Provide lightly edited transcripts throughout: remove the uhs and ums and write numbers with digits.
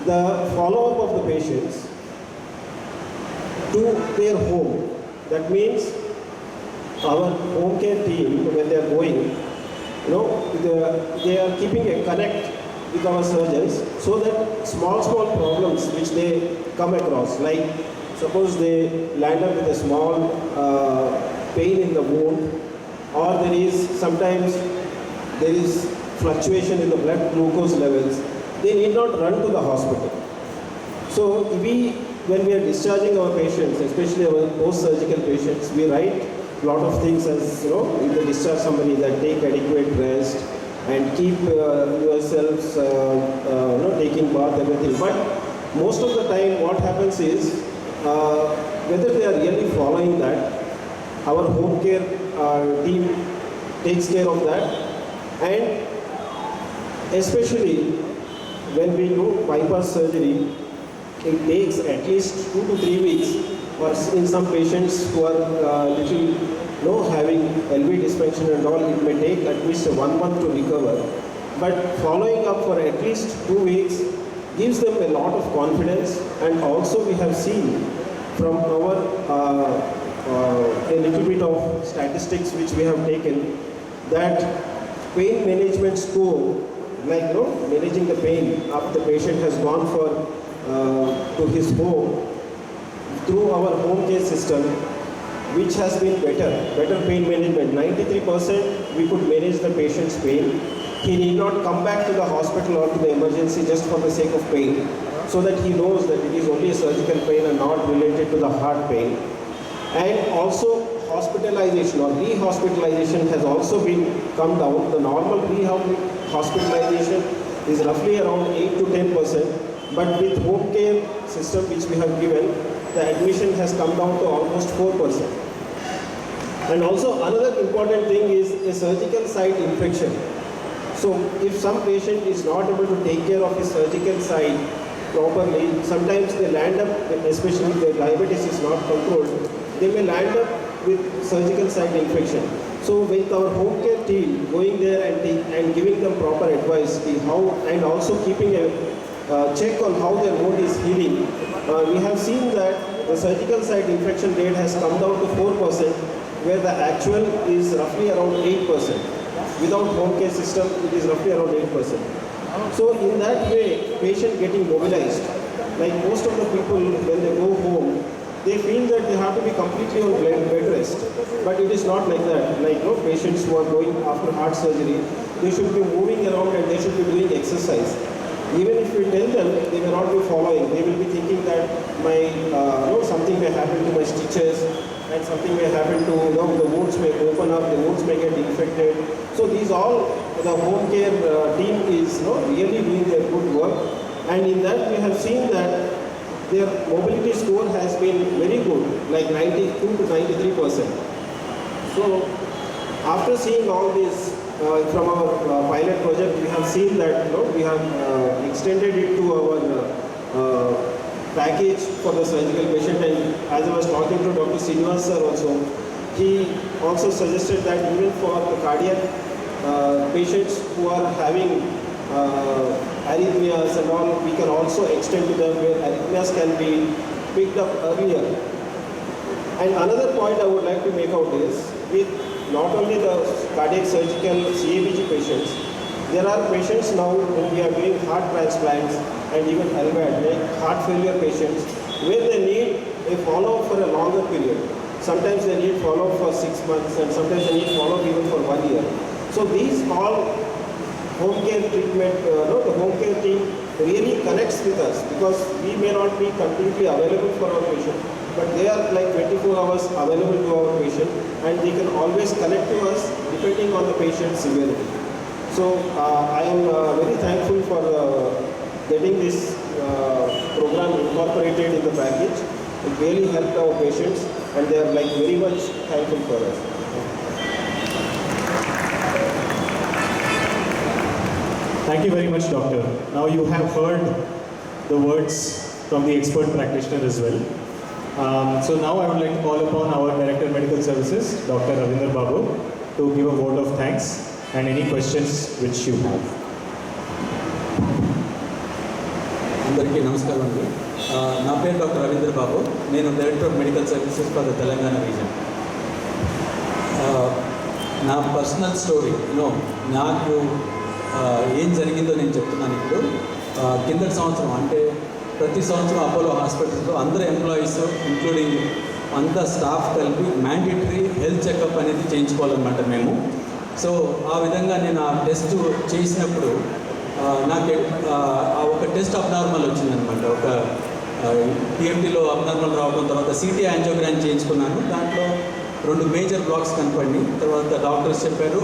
the follow-up of the patients to their home. That means our home care team, when they are going, they are keeping a connect with our surgeons so that small problems which they come across, like suppose they land up with a small pain in the wound, or sometimes there is fluctuation in the blood glucose levels, they need not run to the hospital. So when we are discharging our patients, especially our post-surgical patients, we write a lot of things as, if they discharge somebody, that take adequate rest and keep yourselves taking bath, everything. But most of the time what happens is, whether they are really following that, our home care team takes care of that. And especially when we do bypass surgery, it takes at least 2 to 3 weeks, or in some patients who are having LV dysfunction and all, it may take at least 1 month to recover. But following up for at least 2 weeks gives them a lot of confidence. And also we have seen from our a little bit of statistics which we have taken, that pain management score, like managing the pain after the patient has gone to his home through our home care system, which has been better pain management. 93% we could manage the patient's pain. He need not come back to the hospital or to the emergency just for the sake of pain, so that he knows that it is only a surgical pain and not related to the heart pain. And also hospitalization or rehospitalization has also been come down. The normal rehospitalization is roughly around 8 to 10%, but with home care system which we have given, the admission has come down to almost 4%. And also another important thing is a surgical site infection. So if some patient is not able to take care of his surgical site properly, sometimes they land up, especially if their diabetes is not controlled, they may land up with surgical site infection. So with our home care team going there and giving them proper advice, and also keeping a check on how their wound is healing, we have seen that the surgical site infection rate has come down to 4%, where the actual is roughly around 8%. Without home care system, it is roughly around 8%. So in that way, patient getting mobilized, like most of the people when they go home, they feel that they have to be completely on bed rest. But it is not like that. Like patients who are going after heart surgery, they should be moving around and they should be doing exercise. Even if we tell them, they may not be following. They will be thinking that something may happen to my stitches, and something may happen to, the wounds may open up, the wounds may get infected. So these all, the home care team is really doing their good work. And in that we have seen that their mobility score has been very good, like 92 to 93%. So after seeing all this from our pilot project, we have seen that we have extended it to our package for the surgical patient. And as I was talking to Dr. Srinivas sir also, he also suggested that even for the cardiac patients who are having arrhythmias and all, we can also extend to them where arrhythmias can be picked up earlier. And another point I would like to make out is, with not only the cardiac surgical CABG patients, there are patients now when we are doing heart transplants and even LVAD, like heart failure patients, where they need a follow-up for a longer period. Sometimes they need follow-up for 6 months, and sometimes they need follow-up even for 1 year. So these all home care treatment, the home care team really connects with us, because we may not be completely available for our patient, but they are like 24 hours available to our patient, and they can always connect to us depending on the patient's severity. So I am very thankful for getting this program incorporated in the package. It really helped our patients, and they are like very much thankful for us. Thank you very much, Doctor. Now you have heard the words from the expert practitioner as well. So now I would like to call upon our Director of Medical Services, Dr. Ravinder Babu, to give a vote of thanks and any questions which you have. అందరికీ నమస్కారం అండి. నా పేరు doctor Ravindra బాబు. నేను director of medical services for the Telangana reason. నా personal story నాకు ఏం జరిగిందో నేను చెప్తున్నాను ఇప్పుడు. కిందటి సంవత్సరం అంటే ప్రతి సంవత్సరం అపోలో హాస్పిటల్స్లో అందరు ఎంప్లాయీస్ ఇంక్లూడింగ్ అంత స్టాఫ్ కలిపి మ్యాండేటరీ హెల్త్ చెకప్ అనేది చేయించుకోవాలన్నమాట మేము. సో ఆ విధంగా నేను ఆ టెస్ట్ చేసినప్పుడు నాకు ఒక టెస్ట్ అబ్నార్మల్ వచ్చిందనమాట. ఒక టీఎంటీలో అబ్నార్మల్ రావడం, తర్వాత సిటీ యాంజియోగ్రామ్ చేయించుకున్నాను. దాంట్లో 2 మేజర్ బ్లాక్స్ కనపడి తర్వాత డాక్టర్స్ చెప్పారు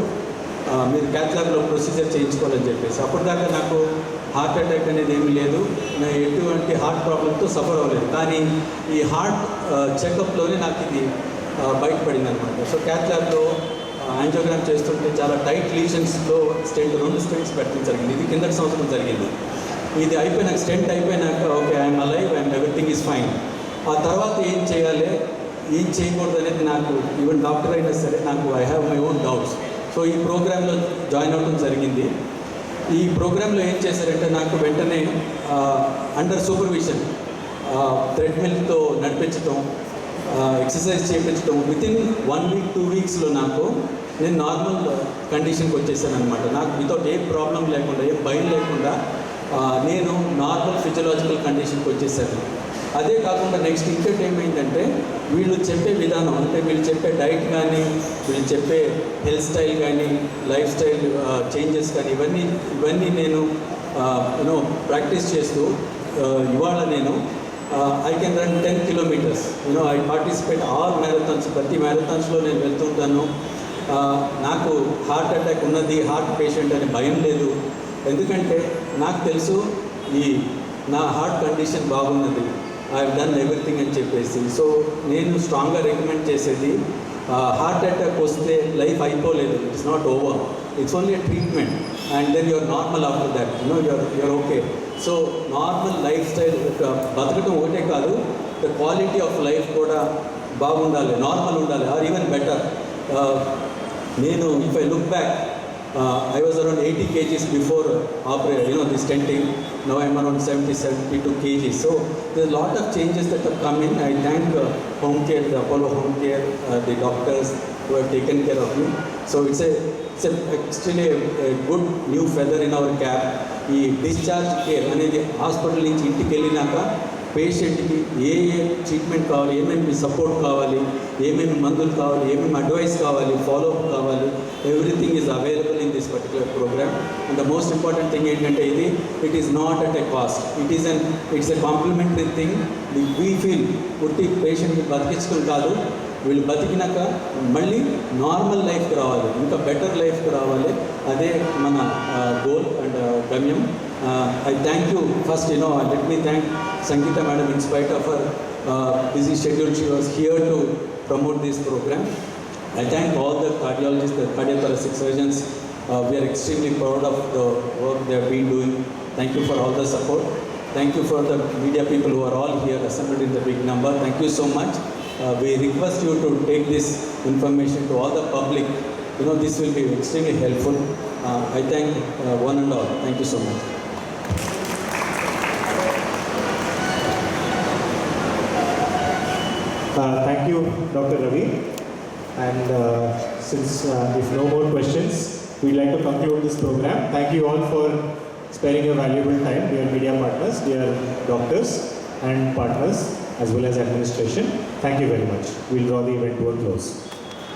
మీరు క్యాథ్లాబ్లో ప్రొసీజర్ చేయించుకోవాలని చెప్పేసి. అప్పటిదాకా నాకు హార్ట్ అటాక్ అనేది ఏమీ లేదు, నేను ఎటువంటి హార్ట్ ప్రాబ్లంతో సఫర్ అవ్వలేదు. కానీ ఈ హార్ట్ చెకప్లోనే నాకు ఇది బయటపడింది అనమాట. సో క్యాథ్లాబ్లో యాంజియోగ్రామ్ చేస్తుంటే చాలా టైట్ లీషన్స్లో 2 స్టెంట్స్ పెట్టడం జరిగింది. ఇది కిందటి సంవత్సరం జరిగింది. ఇది అయిపోయినాక స్టెంట్ అయిపోయినాక okay I'm alive and everything is fine. ఆ తర్వాత ఏం చేయాలి ఏం చేయకూడదు అనేది నాకు ఈవెన్ డాక్టర్ అయినా సరే నాకు I have my own doubts. So ఈ ప్రోగ్రాంలో జాయిన్ అవ్వడం జరిగింది. ఈ ప్రోగ్రాంలో ఏం చేశారంటే నాకు వెంటనే అండర్ సూపర్విజన్ థ్రెడ్మిల్తో నడిపించడం, ఎక్సర్సైజ్ చేయించడం వితిన్ 1 వీక్ 2 వీక్స్లో నేను నార్మల్ కండిషన్కి వచ్చేసాను అనమాట. నాకు వితౌట్ ఏ ప్రాబ్లం లేకుండా ఏ భయం లేకుండా నేను నార్మల్ ఫిజియలాజికల్ కండిషన్కి వచ్చేసాను. అదే కాకుండా నెక్స్ట్ ఇంకోటి ఏమైందంటే వీళ్ళు చెప్పే విధానం అంటే వీళ్ళు చెప్పే డైట్ కానీ వీళ్ళు చెప్పే హెల్త్ స్టైల్ కానీ లైఫ్ స్టైల్ చేంజెస్ కానీ ఇవన్నీ నేను ప్రాక్టీస్ చేస్తూ ఇవాళ నేను I can run 10 kilometers. I participate all marathons. ప్రతి మ్యారథాన్స్లో నేను వెళ్తుంటాను. నాకు హార్ట్ అటాక్ ఉన్నది, హార్ట్ పేషెంట్ అనే భయం లేదు. ఎందుకంటే నాకు తెలుసు నా హార్ట్ కండిషన్ బాగున్నది, ఐ హావ్ డన్ ఎవ్రీథింగ్ అని చెప్పేసి. సో నేను స్ట్రాంగ్గా రికమెండ్ చేసేది హార్ట్ అటాక్ వస్తే లైఫ్ అయిపోలేదు, it's not over, it's only a treatment and then you're normal after that, you're okay. So normal lifestyle బతకడం ఒకటే కాదు, ద క్వాలిటీ ఆఫ్ లైఫ్ కూడా బాగుండాలి, నార్మల్ ఉండాలి, ఆర్ ఈవెన్ బెటర్. నేను if I look back I was around 80 kgs before this stenting. Now I'm around 72 kgs. So there's a lot of changes that have come in. I thank home care, the Apollo home care, the doctors who have taken care of me. So it's actually a good new feather in our cap. ఈ discharge care అనేది hospital నుంచి ఇంటికి వెళ్ళినాక పేషెంట్కి ఏ treatment కావాలి, ఏమేమి support కావాలి, ఏమేమి మందులు కావాలి, ఏమేమి అడ్వైస్ కావాలి, ఫాలోఅప్ కావాలి, everything is available in this particular program. And the most important thing ఏంటంటే it is not at a cost, it's a complimentary thing. We feel పుట్టి పేషెంట్ని బతికించడం కాదు, వీళ్ళు బతికినాక మళ్ళీ నార్మల్ లైఫ్కి రావాలి, ఇంకా బెటర్ లైఫ్కి రావాలి, అదే మన గోల్ అండ్ గమ్యం. I thank you first, let me thank Sangeeta madam. In spite of her busy schedule, she was here to promote this program. I thank all the cardiologists, the cardiothoracic surgeons. We are extremely proud of the work they have been doing. Thank you for all the support. Thank you for the media people who are all here assembled in the big number. Thank you so much. We request you to take this information to all the public. This will be extremely helpful. I thank one and all. Thank you so much. Thank you, Dr. Ravi. And since if no more questions, we'd like to conclude this program. Thank you all for sparing your valuable time, dear media partners, dear doctors and partners, as well as administration. Thank you very much. We'll draw the event to a close.